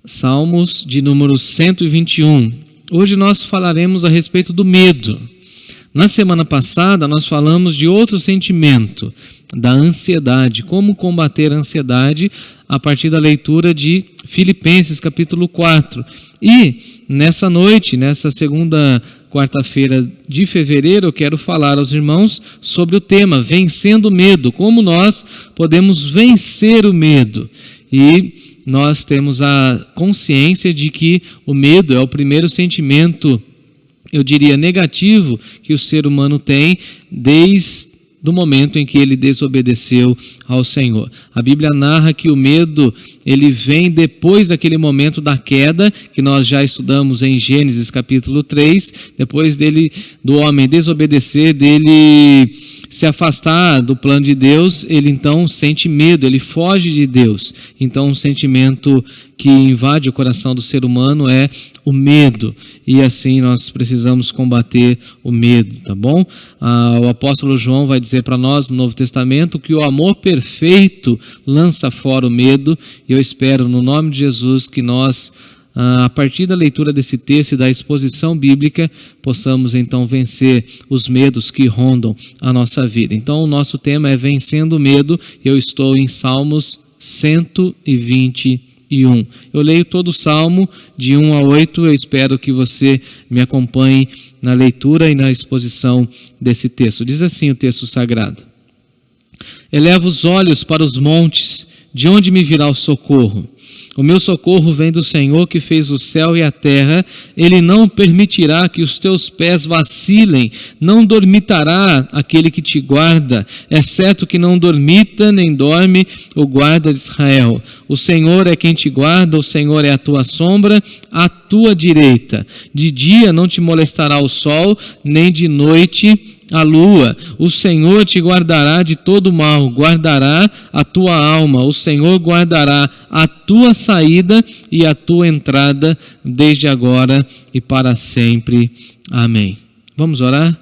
Salmos de número 121. Hoje nós falaremos a respeito do medo. Na semana passada nós falamos de outro sentimento, da ansiedade, como combater a ansiedade a partir da leitura de Filipenses capítulo 4. E nessa noite, nessa segunda quarta-feira de fevereiro, eu quero falar aos irmãos sobre o tema Vencendo o Medo, como nós podemos vencer o medo. E nós temos a consciência de que o medo é o primeiro sentimento, eu diria, negativo que o ser humano tem desde do momento em que ele desobedeceu ao Senhor. A Bíblia narra que o medo, ele vem depois daquele momento da queda, que nós já estudamos em Gênesis capítulo 3, depois do homem desobedecer, dele se afastar do plano de Deus, ele então sente medo, ele foge de Deus. Então um sentimento que invade o coração do ser humano é o medo, e assim nós precisamos combater o medo, tá bom? O apóstolo João vai dizer para nós no Novo Testamento que o amor perfeito lança fora o medo, e eu espero no nome de Jesus que nós, a partir da leitura desse texto e da exposição bíblica, possamos então vencer os medos que rondam a nossa vida. Então o nosso tema é Vencendo o Medo, e eu estou em Salmos 121. Eu leio todo o Salmo de 1 a 8, eu espero que você me acompanhe na leitura e na exposição desse texto. Diz assim o texto sagrado: Eleva os olhos para os montes, de onde me virá o socorro? O meu socorro vem do Senhor que fez o céu e a terra. Ele não permitirá que os teus pés vacilem, não dormitará aquele que te guarda, é certo que não dormita nem dorme o guarda de Israel. O Senhor é quem te guarda, o Senhor é a tua sombra, à tua direita. De dia não te molestará o sol, nem de noite a lua. O Senhor te guardará de todo mal, guardará a tua alma. O Senhor guardará a tua saída e a tua entrada, desde agora e para sempre. Amém. Vamos orar?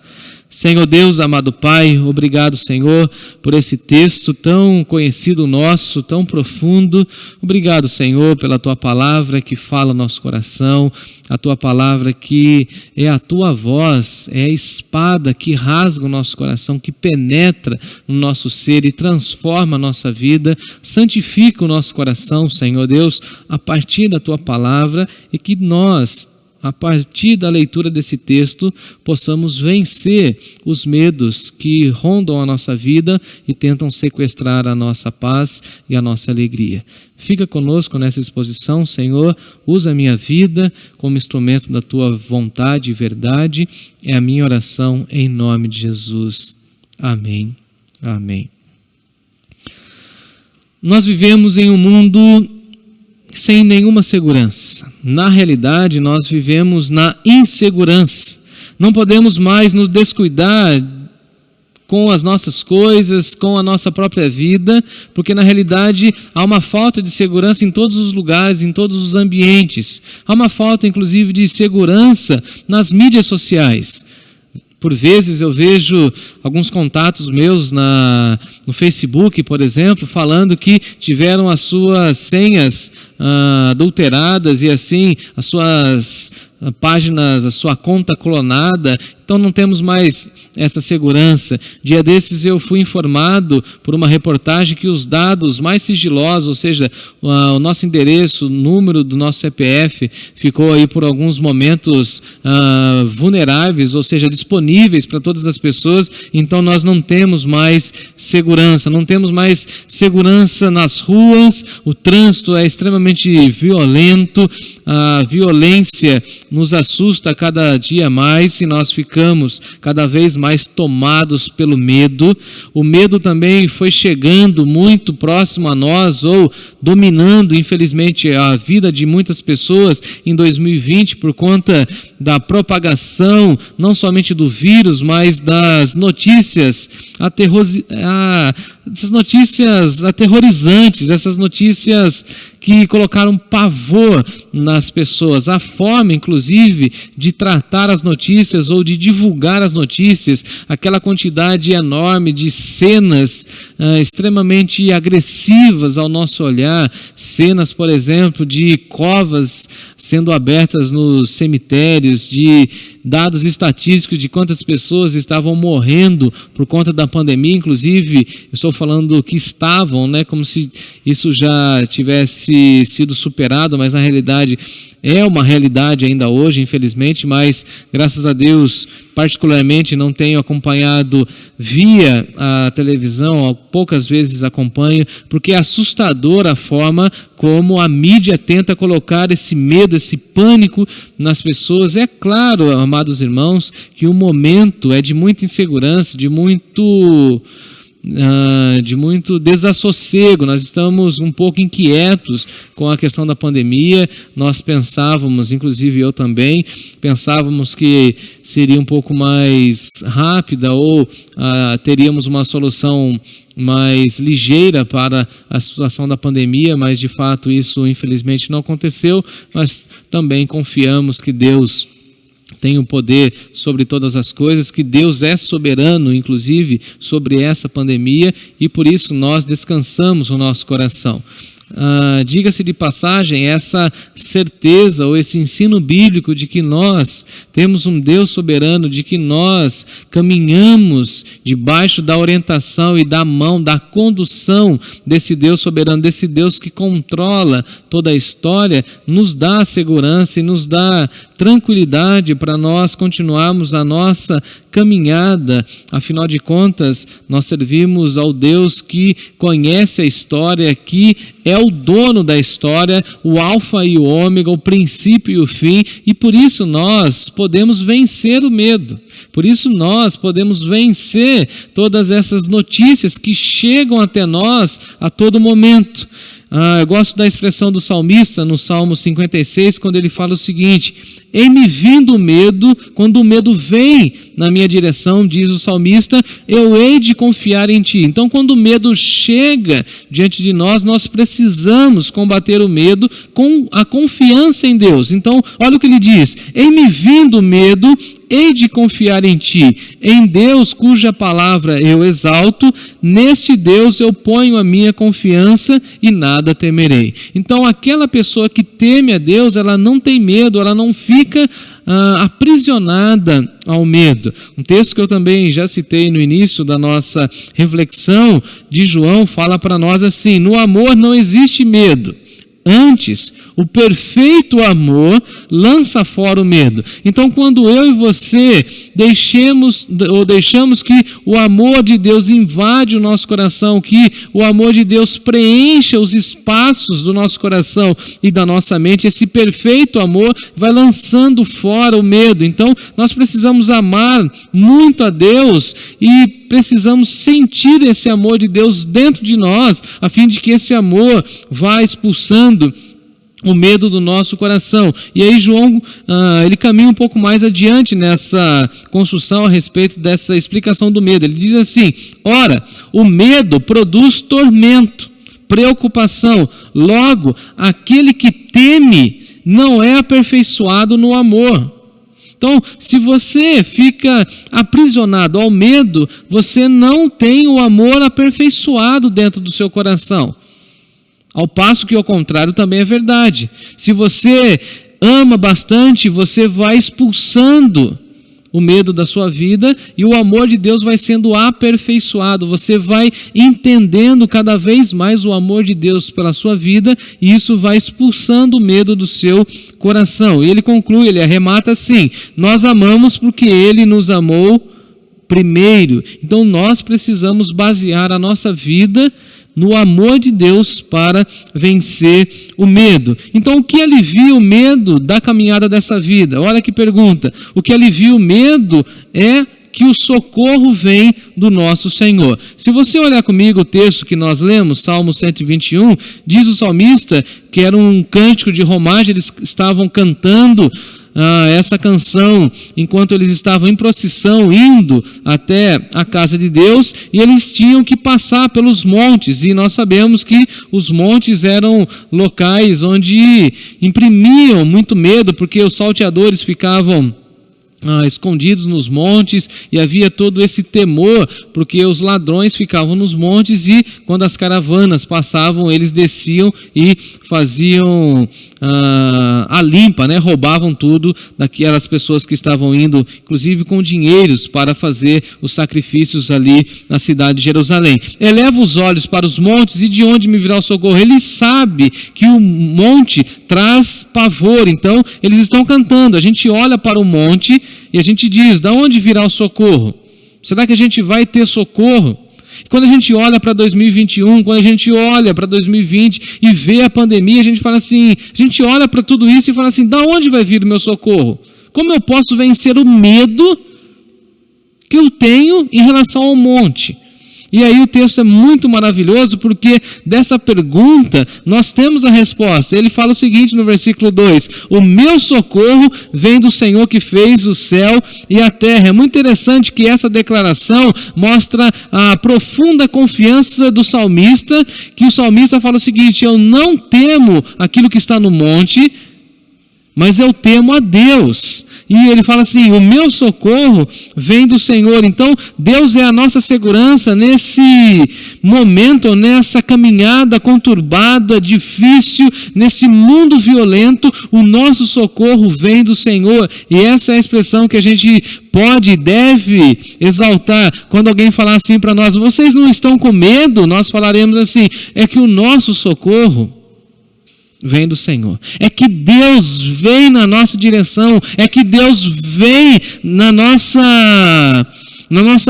Senhor Deus, amado Pai, obrigado, Senhor, por esse texto tão conhecido nosso, tão profundo. Obrigado, Senhor, pela Tua palavra que fala no nosso coração, a Tua palavra que é a Tua voz, é a espada que rasga o nosso coração, que penetra no nosso ser e transforma a nossa vida, santifica o nosso coração, Senhor Deus, a partir da Tua palavra, e que nós, a partir da leitura desse texto, possamos vencer os medos que rondam a nossa vida e tentam sequestrar a nossa paz e a nossa alegria. Fica conosco nessa exposição, Senhor, usa a minha vida como instrumento da Tua vontade e verdade, é a minha oração em nome de Jesus. Amém. Amém. Nós vivemos em um mundo sem nenhuma segurança. Na realidade, nós vivemos na insegurança. Não podemos mais nos descuidar com as nossas coisas, com a nossa própria vida, porque na realidade há uma falta de segurança em todos os lugares, em todos os ambientes. Há uma falta, inclusive, de segurança nas mídias sociais. Por vezes eu vejo alguns contatos meus no Facebook, por exemplo, falando que tiveram as suas senhas adulteradas e assim as suas páginas, a sua conta clonada. Então não temos mais essa segurança. Dia desses eu fui informado por uma reportagem que os dados mais sigilosos, ou seja, o nosso endereço, o número do nosso CPF, ficou aí por alguns momentos vulneráveis, ou seja, disponíveis para todas as pessoas. Então nós não temos mais segurança, não temos mais segurança nas ruas, o trânsito é extremamente violento, a violência nos assusta a cada dia mais e nós ficamos cada vez mais tomados pelo medo. O medo também foi chegando muito próximo a nós ou dominando, infelizmente, a vida de muitas pessoas em 2020 por conta da propagação, não somente do vírus, mas das notícias essas notícias aterrorizantes, essas notícias que colocaram pavor nas pessoas, a forma, inclusive, de tratar as notícias ou de divulgar as notícias, aquela quantidade enorme de cenas extremamente agressivas ao nosso olhar, cenas, por exemplo, de covas sendo abertas nos cemitérios, de dados estatísticos de quantas pessoas estavam morrendo por conta da pandemia, inclusive, eu estou falando que estavam, como se isso já tivesse sido superado, mas na realidade é uma realidade ainda hoje, infelizmente, mas graças a Deus, particularmente não tenho acompanhado via a televisão, poucas vezes acompanho, porque é assustadora a forma como a mídia tenta colocar esse medo, esse pânico nas pessoas. É claro, amados irmãos, que o momento é de muita insegurança, de muito desassossego. Nós estamos um pouco inquietos com a questão da pandemia. Nós pensávamos, inclusive eu também, pensávamos que seria um pouco mais rápida ou teríamos uma solução mais ligeira para a situação da pandemia, mas de fato isso infelizmente não aconteceu, mas também confiamos que Deus tem o poder sobre todas as coisas, que Deus é soberano, inclusive, sobre essa pandemia, e por isso nós descansamos o nosso coração. Diga-se de passagem, essa certeza ou esse ensino bíblico de que nós temos um Deus soberano, de que nós caminhamos debaixo da orientação e da mão, da condução desse Deus soberano, desse Deus que controla toda a história, nos dá segurança e nos dá tranquilidade para nós continuarmos a nossa caminhada. Afinal de contas, nós servimos ao Deus que conhece a história, que é o dono da história, o alfa e o ômega, o princípio e o fim, e por isso nós podemos vencer o medo. Por isso nós podemos vencer todas essas notícias que chegam até nós a todo momento. Eu gosto da expressão do salmista no Salmo 56, quando ele fala o seguinte: em me vindo o medo, quando o medo vem na minha direção, diz o salmista, eu hei de confiar em ti. Então, quando o medo chega diante de nós, nós precisamos combater o medo com a confiança em Deus. Então, olha o que ele diz: em me vindo o medo, hei de confiar em ti, em Deus cuja palavra eu exalto, neste Deus eu ponho a minha confiança e nada temerei. Então, aquela pessoa que teme a Deus, ela não tem medo, ela não fica aprisionada ao medo. Um texto que eu também já citei no início da nossa reflexão, de João, fala para nós assim: no amor não existe medo. Antes, o perfeito amor lança fora o medo. Então, quando eu e você deixamos que o amor de Deus invade o nosso coração, que o amor de Deus preencha os espaços do nosso coração e da nossa mente, esse perfeito amor vai lançando fora o medo. Então, nós precisamos amar muito a Deus e precisamos sentir esse amor de Deus dentro de nós, a fim de que esse amor vá expulsando o medo do nosso coração. E aí João, ele caminha um pouco mais adiante nessa construção a respeito dessa explicação do medo. Ele diz assim: ora, o medo produz tormento, preocupação. Logo, aquele que teme não é aperfeiçoado no amor. Então, se você fica aprisionado ao medo, você não tem o amor aperfeiçoado dentro do seu coração. Ao passo que o contrário também é verdade. Se você ama bastante, você vai expulsando o medo da sua vida e o amor de Deus vai sendo aperfeiçoado. Você vai entendendo cada vez mais o amor de Deus pela sua vida e isso vai expulsando o medo do seu coração. E ele conclui, ele arremata assim: nós amamos porque ele nos amou primeiro. Então nós precisamos basear a nossa vida no amor de Deus para vencer o medo. Então, o que alivia o medo da caminhada dessa vida? Olha que pergunta. O que alivia o medo é que o socorro vem do nosso Senhor. Se você olhar comigo o texto que nós lemos, Salmo 121, diz o salmista que era um cântico de romagem, eles estavam cantando essa canção enquanto eles estavam em procissão indo até a casa de Deus, e eles tinham que passar pelos montes, e nós sabemos que os montes eram locais onde imprimiam muito medo, porque os salteadores ficavam escondidos nos montes, e havia todo esse temor, porque os ladrões ficavam nos montes, e quando as caravanas passavam, eles desciam e faziam a limpa, né? Roubavam tudo daquelas pessoas que estavam indo, inclusive com dinheiros, para fazer os sacrifícios ali na cidade de Jerusalém. Eleva os olhos para os montes, e de onde me virá o socorro? Ele sabe que o monte traz pavor, então eles estão cantando. A gente olha para o monte e a gente diz: da onde virá o socorro? Será que a gente vai ter socorro? Quando a gente olha para 2021, quando a gente olha para 2020 e vê a pandemia, a gente fala assim, a gente olha para tudo isso e fala assim: da onde vai vir o meu socorro? Como eu posso vencer o medo que eu tenho em relação ao monte? E aí o texto é muito maravilhoso, porque dessa pergunta nós temos a resposta. Ele fala o seguinte no versículo 2: o meu socorro vem do Senhor que fez o céu e a terra. É muito interessante que essa declaração mostra a profunda confiança do salmista, que o salmista fala o seguinte: eu não temo aquilo que está no monte, mas eu temo a Deus. E ele fala assim: o meu socorro vem do Senhor. Então Deus é a nossa segurança nesse momento, nessa caminhada conturbada, difícil, nesse mundo violento. O nosso socorro vem do Senhor, e essa é a expressão que a gente pode e deve exaltar. Quando alguém falar assim para nós: vocês não estão com medo? Nós falaremos assim: é que o nosso socorro vem do Senhor. É que Deus vem na nossa direção, é que Deus vem na nossa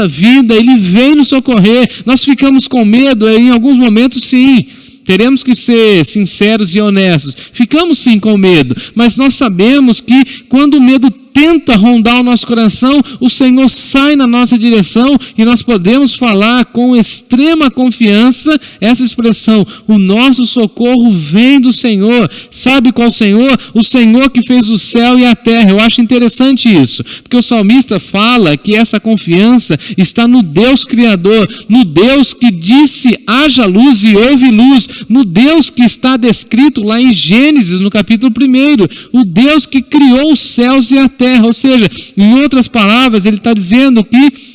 vida, Ele vem nos socorrer. Nós ficamos com medo, em alguns momentos sim, teremos que ser sinceros e honestos, ficamos sim com medo, mas nós sabemos que quando o medo tenta rondar o nosso coração, o Senhor sai na nossa direção, e nós podemos falar com extrema confiança essa expressão: o nosso socorro vem do Senhor. Sabe qual Senhor? O Senhor que fez o céu e a terra. Eu acho interessante isso, porque o salmista fala que essa confiança está no Deus Criador, no Deus que disse: haja luz e houve luz, no Deus que está descrito lá em Gênesis, no capítulo 1, o Deus que criou os céus e a terra. Ou seja, em outras palavras, ele está dizendo que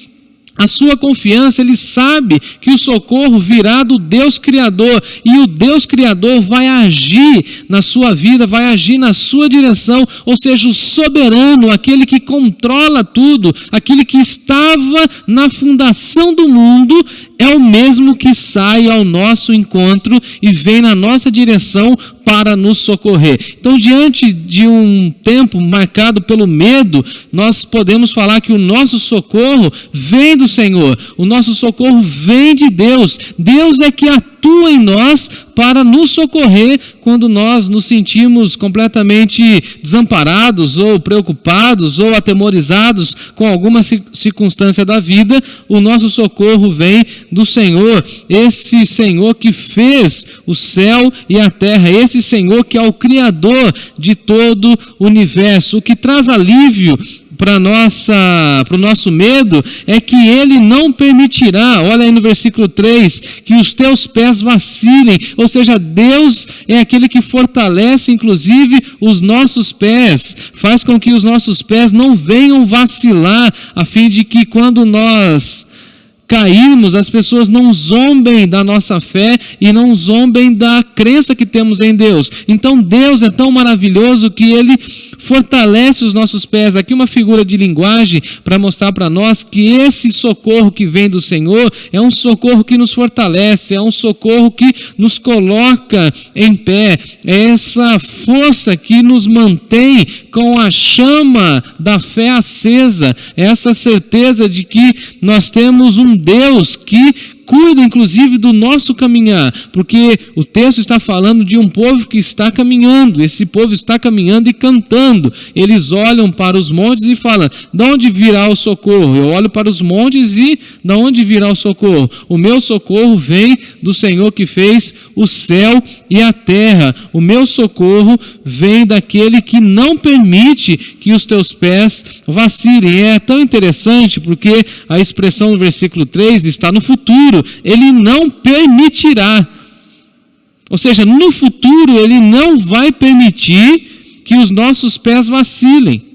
a sua confiança, ele sabe que o socorro virá do Deus Criador, e o Deus Criador vai agir na sua vida, vai agir na sua direção. Ou seja, o soberano, aquele que controla tudo, aquele que estava na fundação do mundo, é o mesmo que sai ao nosso encontro e vem na nossa direção para nos socorrer. Então, diante de um tempo marcado pelo medo, nós podemos falar que o nosso socorro vem do Senhor, o nosso socorro vem de Deus. Deus é que atua em nós para nos socorrer quando nós nos sentimos completamente desamparados, ou preocupados, ou atemorizados com alguma circunstância da vida. O nosso socorro vem do Senhor, esse Senhor que fez o céu e a terra, esse Senhor que é o Criador de todo o universo. O que traz alívio para o nosso medo é que Ele não permitirá, olha aí no versículo 3, que os teus pés vacilem. Ou seja, Deus é aquele que fortalece inclusive os nossos pés, faz com que os nossos pés não venham vacilar, a fim de que quando nós cairmos, as pessoas não zombem da nossa fé e não zombem da crença que temos em Deus. Então Deus é tão maravilhoso que Ele fortalece os nossos pés. Aqui uma figura de linguagem para mostrar para nós que esse socorro que vem do Senhor é um socorro que nos fortalece, é um socorro que nos coloca em pé, é essa força que nos mantém com a chama da fé acesa, é essa certeza de que nós temos um Deus que cuida inclusive do nosso caminhar, porque o texto está falando de um povo que está caminhando, esse povo está caminhando e cantando. Eles olham para os montes e falam: de onde virá o socorro? Eu olho para os montes e de onde virá o socorro? O meu socorro vem do Senhor que fez o céu e a terra. O meu socorro vem daquele que não permite que os teus pés vacilem. É tão interessante porque a expressão no versículo 3 está no futuro. Ele não permitirá. Ou seja, no futuro ele não vai permitir que os nossos pés vacilem.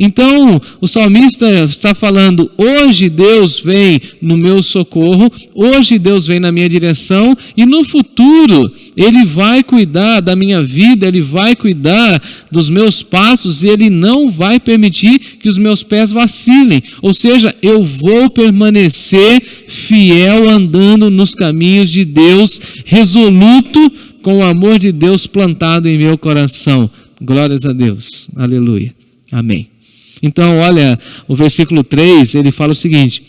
Então, o salmista está falando: hoje Deus vem no meu socorro, hoje Deus vem na minha direção, e no futuro Ele vai cuidar da minha vida, Ele vai cuidar dos meus passos, e Ele não vai permitir que os meus pés vacilem. Ou seja, eu vou permanecer fiel andando nos caminhos de Deus, resoluto com o amor de Deus plantado em meu coração. Glórias a Deus. Aleluia. Amém. Então, olha, o versículo 3, ele fala o seguinte: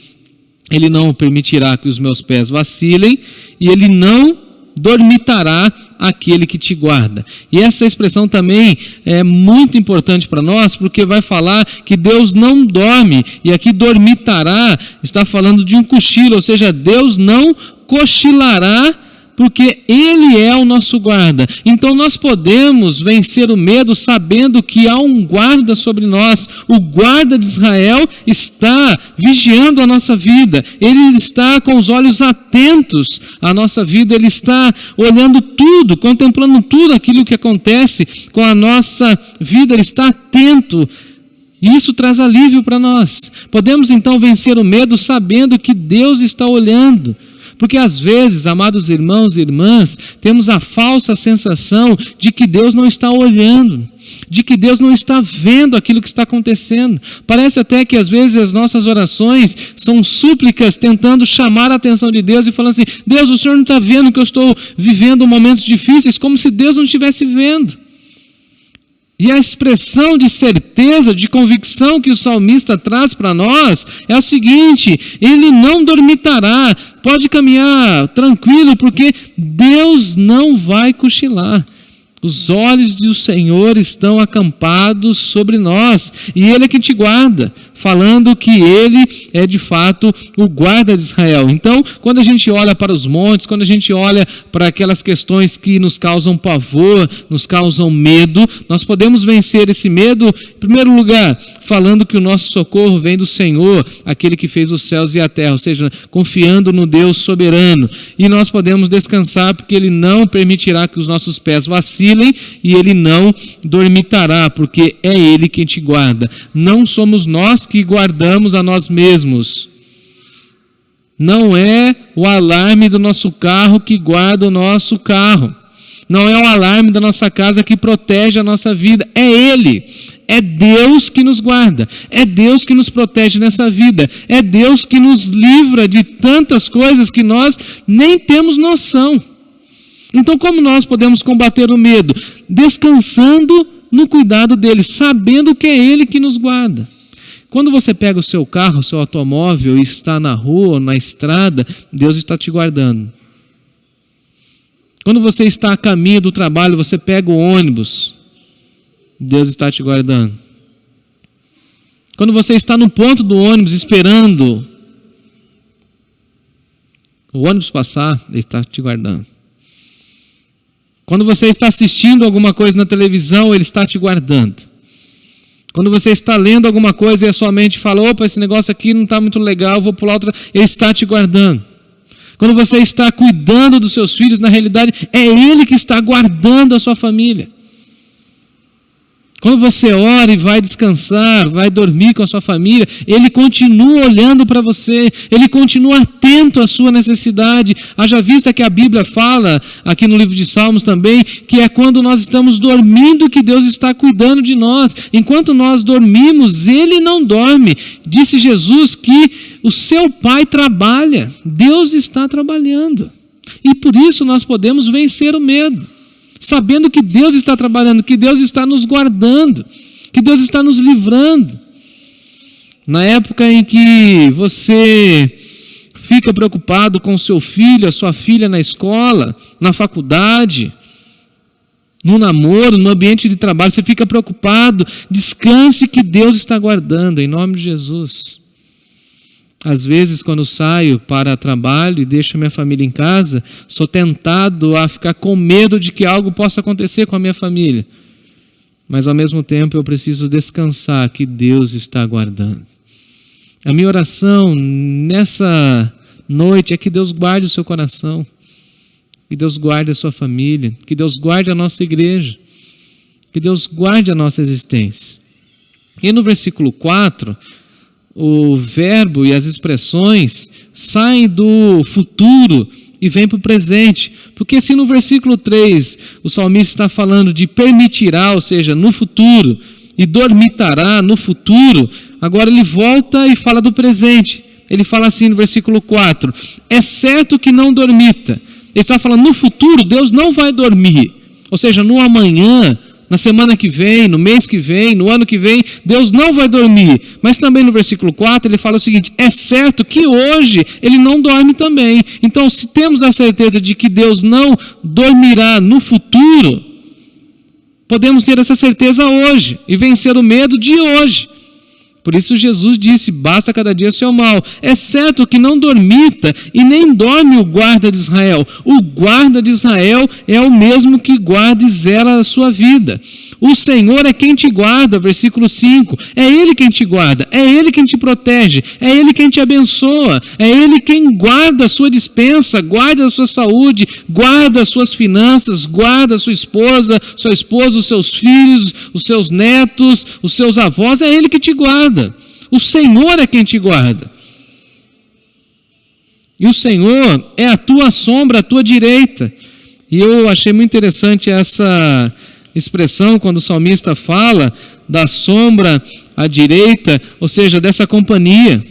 ele não permitirá que os meus pés vacilem, e ele não dormitará aquele que te guarda. E essa expressão também é muito importante para nós, porque vai falar que Deus não dorme, e aqui dormitará está falando de um cochilo, ou seja, Deus não cochilará, porque Ele é o nosso guarda. Então nós podemos vencer o medo sabendo que há um guarda sobre nós. O guarda de Israel está vigiando a nossa vida. Ele está com os olhos atentos à nossa vida. Ele está olhando tudo, contemplando tudo aquilo que acontece com a nossa vida. Ele está atento. E isso traz alívio para nós. Podemos então vencer o medo sabendo que Deus está olhando. Porque às vezes, amados irmãos e irmãs, temos a falsa sensação de que Deus não está olhando, de que Deus não está vendo aquilo que está acontecendo. Parece até que às vezes as nossas orações são súplicas tentando chamar a atenção de Deus e falando assim: Deus, o Senhor não está vendo que eu estou vivendo momentos difíceis, como se Deus não estivesse vendo. E a expressão de certeza, de convicção que o salmista traz para nós é o seguinte: ele não dormitará, pode caminhar tranquilo, porque Deus não vai cochilar. Os olhos do Senhor estão acampados sobre nós, e Ele é quem te guarda, falando que Ele é de fato o guarda de Israel. Então, quando a gente olha para os montes, quando a gente olha para aquelas questões que nos causam pavor, nos causam medo, nós podemos vencer esse medo, em primeiro lugar, falando que o nosso socorro vem do Senhor, aquele que fez os céus e a terra, ou seja, confiando no Deus soberano. E nós podemos descansar porque Ele não permitirá que os nossos pés vacilem, e Ele não dormitará, porque é Ele quem te guarda. Não somos nós que guardamos a nós mesmos. Não é o alarme do nosso carro que guarda o nosso carro. Não é o alarme da nossa casa que protege a nossa vida. É Ele. É Deus que nos guarda. É Deus que nos protege nessa vida. É Deus que nos livra de tantas coisas que nós nem temos noção. Então, como nós podemos combater o medo? Descansando no cuidado dele, sabendo que é Ele que nos guarda. Quando você pega o seu carro, o seu automóvel e está na rua ou na estrada, Deus está te guardando. Quando você está a caminho do trabalho, você pega o ônibus, Deus está te guardando. Quando você está no ponto do ônibus esperando o ônibus passar, Ele está te guardando. Quando você está assistindo alguma coisa na televisão, Ele está te guardando. Quando você está lendo alguma coisa e a sua mente fala: opa, esse negócio aqui não está muito legal, vou pular outra, Ele está te guardando. Quando você está cuidando dos seus filhos, na realidade, é Ele que está guardando a sua família. Quando você ora e vai descansar, vai dormir com a sua família, Ele continua olhando para você, Ele continua atento à sua necessidade. Haja vista que a Bíblia fala, aqui no livro de Salmos também, que é quando nós estamos dormindo que Deus está cuidando de nós. Enquanto nós dormimos, Ele não dorme. Disse Jesus que o seu Pai trabalha, Deus está trabalhando. E por isso nós podemos vencer o medo. Sabendo que Deus está trabalhando, que Deus está nos guardando, que Deus está nos livrando. Na época em que você fica preocupado com o seu filho, a sua filha na escola, na faculdade, no namoro, no ambiente de trabalho, você fica preocupado, descanse que Deus está guardando, em nome de Jesus. Às vezes, quando eu saio para trabalho e deixo minha família em casa, sou tentado a ficar com medo de que algo possa acontecer com a minha família. Mas, ao mesmo tempo, eu preciso descansar que Deus está guardando. A minha oração nessa noite é que Deus guarde o seu coração, que Deus guarde a sua família, que Deus guarde a nossa igreja, que Deus guarde a nossa existência. E no versículo 4... o verbo e as expressões saem do futuro e vêm para o presente. Porque se no versículo 3 o salmista está falando de permitirá, ou seja, no futuro, e dormitará no futuro, agora ele volta e fala do presente. Ele fala assim no versículo 4, é certo que não dormita. Ele está falando no futuro, Deus não vai dormir. Ou seja, no amanhã, na semana que vem, no mês que vem, no ano que vem, Deus não vai dormir. Mas também no versículo 4 ele fala o seguinte, é certo que hoje ele não dorme também. Então, se temos a certeza de que Deus não dormirá no futuro, podemos ter essa certeza hoje e vencer o medo de hoje. Por isso Jesus disse, basta cada dia o seu mal. É certo que não dormita e nem dorme o guarda de Israel. O guarda de Israel é o mesmo que guarda e zela a sua vida. O Senhor é quem te guarda, versículo 5. É Ele quem te guarda, é Ele quem te protege, é Ele quem te abençoa, é Ele quem guarda a sua despensa, guarda a sua saúde, guarda as suas finanças, guarda a sua esposa, os seus filhos, os seus netos, os seus avós, é Ele que te guarda. O Senhor é quem te guarda. E o Senhor é a tua sombra, a tua direita. E eu achei muito interessante essa expressão quando o salmista fala da sombra à direita, ou seja, dessa companhia.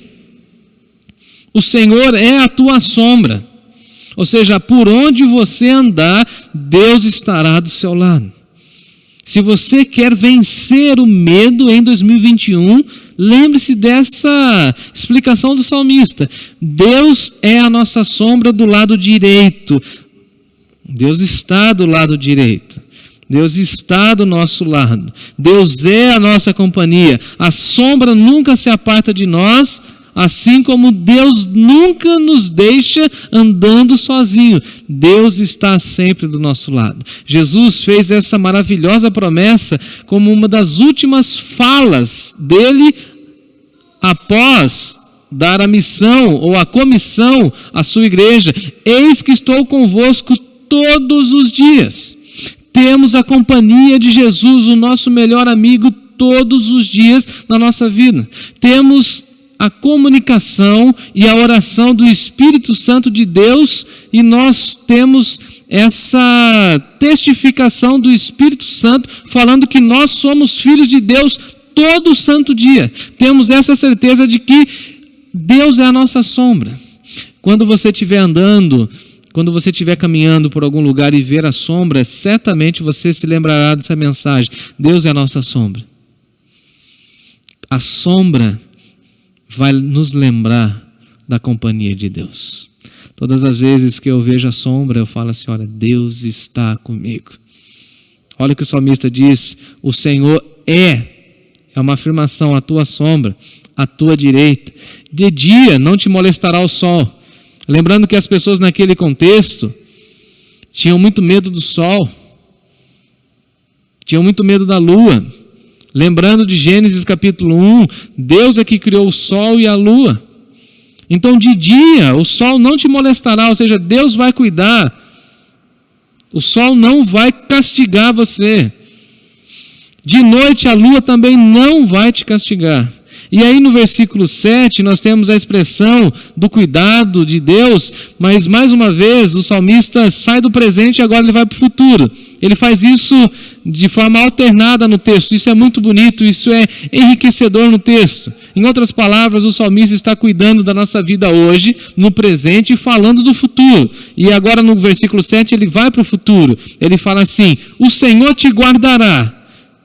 O Senhor é a tua sombra, ou seja, por onde você andar, Deus estará do seu lado. Se você quer vencer o medo em 2021, lembre-se dessa explicação do salmista. Deus é a nossa sombra do lado direito. Deus está do lado direito. Deus está do nosso lado. Deus é a nossa companhia. A sombra nunca se aparta de nós, assim como Deus nunca nos deixa andando sozinho. Deus está sempre do nosso lado. Jesus fez essa maravilhosa promessa como uma das últimas falas dele após dar a missão ou a comissão à sua igreja. Eis que estou convosco todos os dias. Temos a companhia de Jesus, o nosso melhor amigo, todos os dias na nossa vida. Temos a comunicação e a oração do Espírito Santo de Deus, e nós temos essa testificação do Espírito Santo falando que nós somos filhos de Deus todo santo dia. Temos essa certeza de que Deus é a nossa sombra. Quando você estiver andando, quando você estiver caminhando por algum lugar e ver a sombra, certamente você se lembrará dessa mensagem. Deus é a nossa sombra. A sombra vai nos lembrar da companhia de Deus. Todas as vezes que eu vejo a sombra, eu falo assim, olha, Deus está comigo. Olha o que o salmista diz, o Senhor é uma afirmação, a tua sombra, a tua direita. De dia não te molestará o sol. Lembrando que as pessoas naquele contexto tinham muito medo do sol, tinham muito medo da lua. Lembrando de Gênesis capítulo 1, Deus é que criou o sol e a lua. Então de dia o sol não te molestará, ou seja, Deus vai cuidar. O sol não vai castigar você. De noite a lua também não vai te castigar. E aí no versículo 7 nós temos a expressão do cuidado de Deus, mas mais uma vez o salmista sai do presente e agora ele vai para o futuro. Ele faz isso de forma alternada no texto. Isso é muito bonito, isso é enriquecedor no texto. Em outras palavras, o salmista está cuidando da nossa vida hoje, no presente, e falando do futuro. E agora no versículo 7 ele vai para o futuro. Ele fala assim, o Senhor te guardará.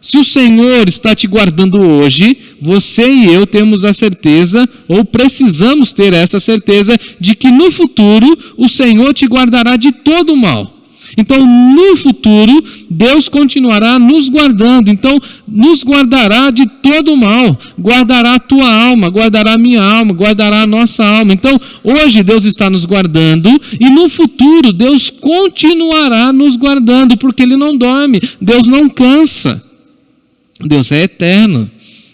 Se o Senhor está te guardando hoje, você e eu temos a certeza, ou precisamos ter essa certeza, de que no futuro o Senhor te guardará de todo o mal. Então, no futuro, Deus continuará nos guardando. Então, nos guardará de todo o mal. Guardará a tua alma, guardará a minha alma, guardará a nossa alma. Então, hoje Deus está nos guardando e no futuro Deus continuará nos guardando, porque Ele não dorme, Deus não cansa. Deus é eterno,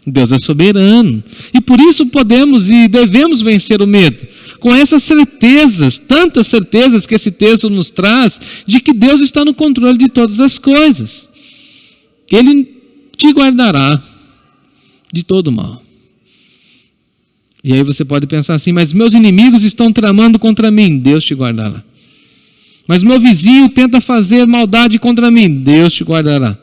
Deus é soberano. E por isso podemos e devemos vencer o medo. Com essas certezas, tantas certezas que esse texto nos traz, de que Deus está no controle de todas as coisas. Ele te guardará de todo mal. E aí você pode pensar assim, mas meus inimigos estão tramando contra mim. Deus te guardará. Mas meu vizinho tenta fazer maldade contra mim. Deus te guardará.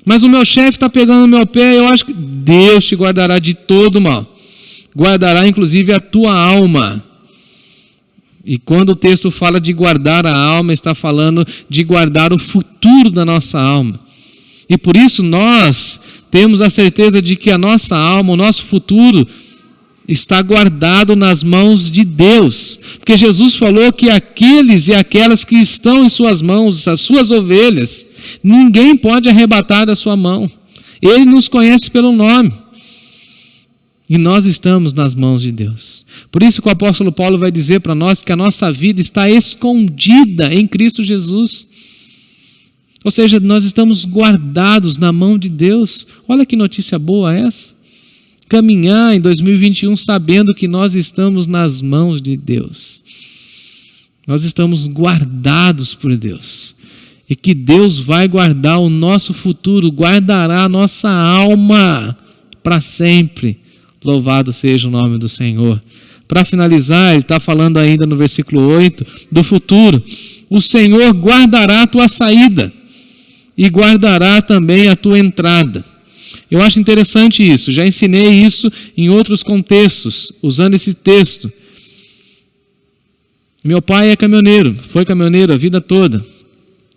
Mas o meu chefe está pegando no meu pé, eu acho que Deus te guardará de todo mal. Guardará inclusive a tua alma. E quando o texto fala de guardar a alma, está falando de guardar o futuro da nossa alma. E por isso nós temos a certeza de que a nossa alma, o nosso futuro, está guardado nas mãos de Deus. Porque Jesus falou que aqueles e aquelas que estão em suas mãos, as suas ovelhas, ninguém pode arrebatar da sua mão. Ele nos conhece pelo nome. E nós estamos nas mãos de Deus. Por isso que o apóstolo Paulo vai dizer para nós que a nossa vida está escondida em Cristo Jesus. Ou seja, nós estamos guardados na mão de Deus. Olha que notícia boa essa. Caminhar em 2021 sabendo que nós estamos nas mãos de Deus. Nós estamos guardados por Deus. E que Deus vai guardar o nosso futuro, guardará a nossa alma para sempre. Louvado seja o nome do Senhor. Para finalizar, ele está falando ainda no versículo 8 do futuro. O Senhor guardará a tua saída e guardará também a tua entrada. Eu acho interessante isso. Já ensinei isso em outros contextos, usando esse texto. Meu pai é caminhoneiro, foi caminhoneiro a vida toda.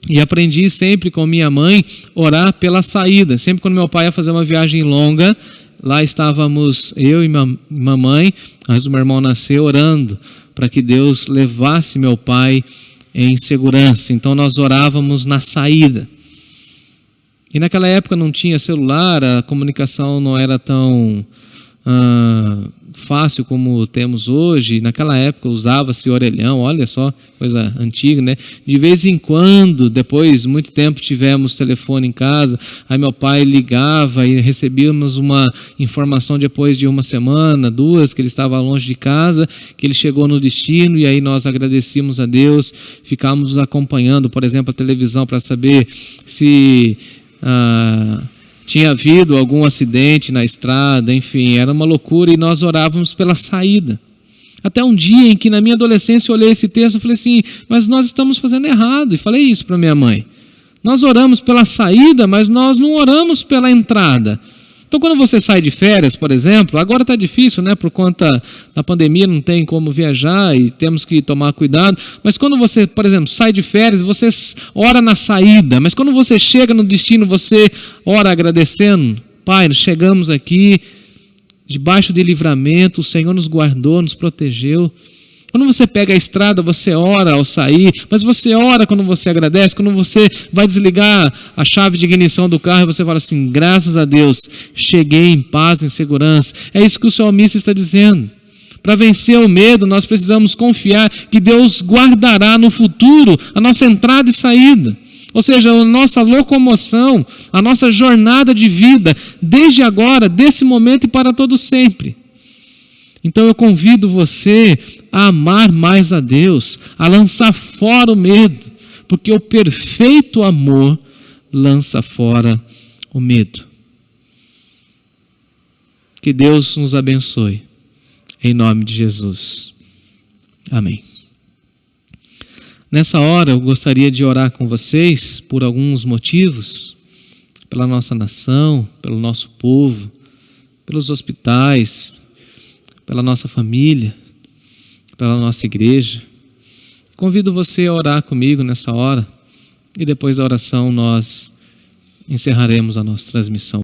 E aprendi sempre com minha mãe orar pela saída. Sempre quando meu pai ia fazer uma viagem longa, lá estávamos eu e mamãe, antes do meu irmão nascer, orando para que Deus levasse meu pai em segurança. Então nós orávamos na saída. E naquela época não tinha celular, a comunicação não era tão fácil como temos hoje. Naquela época usava-se orelhão, olha só, coisa antiga, né? De vez em quando, depois, muito tempo, tivemos telefone em casa, aí meu pai ligava e recebíamos uma informação depois de uma semana, duas, que ele estava longe de casa, que ele chegou no destino, e aí nós agradecíamos a Deus, ficávamos acompanhando, por exemplo, a televisão para saber se tinha havido algum acidente na estrada, enfim, era uma loucura, e nós orávamos pela saída. Até um dia em que na minha adolescência eu olhei esse texto e falei assim, mas nós estamos fazendo errado, e falei isso para minha mãe. Nós oramos pela saída, mas nós não oramos pela entrada. Então quando você sai de férias, por exemplo, agora está difícil, né? Por conta da pandemia não tem como viajar e temos que tomar cuidado, mas quando você, por exemplo, sai de férias, você ora na saída, mas quando você chega no destino, você ora agradecendo, Pai, nós chegamos aqui debaixo de livramento, o Senhor nos guardou, nos protegeu. Quando você pega a estrada, você ora ao sair, mas você ora quando você agradece, quando você vai desligar a chave de ignição do carro, você fala assim, graças a Deus, cheguei em paz, em segurança. É isso que o salmista está dizendo. Para vencer o medo, nós precisamos confiar que Deus guardará no futuro a nossa entrada e saída. Ou seja, a nossa locomoção, a nossa jornada de vida, desde agora, desse momento e para todo sempre. Então eu convido você a amar mais a Deus, a lançar fora o medo, porque o perfeito amor lança fora o medo. Que Deus nos abençoe, em nome de Jesus. Amém. Nessa hora eu gostaria de orar com vocês por alguns motivos, pela nossa nação, pelo nosso povo, pelos hospitais, pela nossa família, pela nossa igreja. Convido você a orar comigo nessa hora e depois da oração nós encerraremos a nossa transmissão.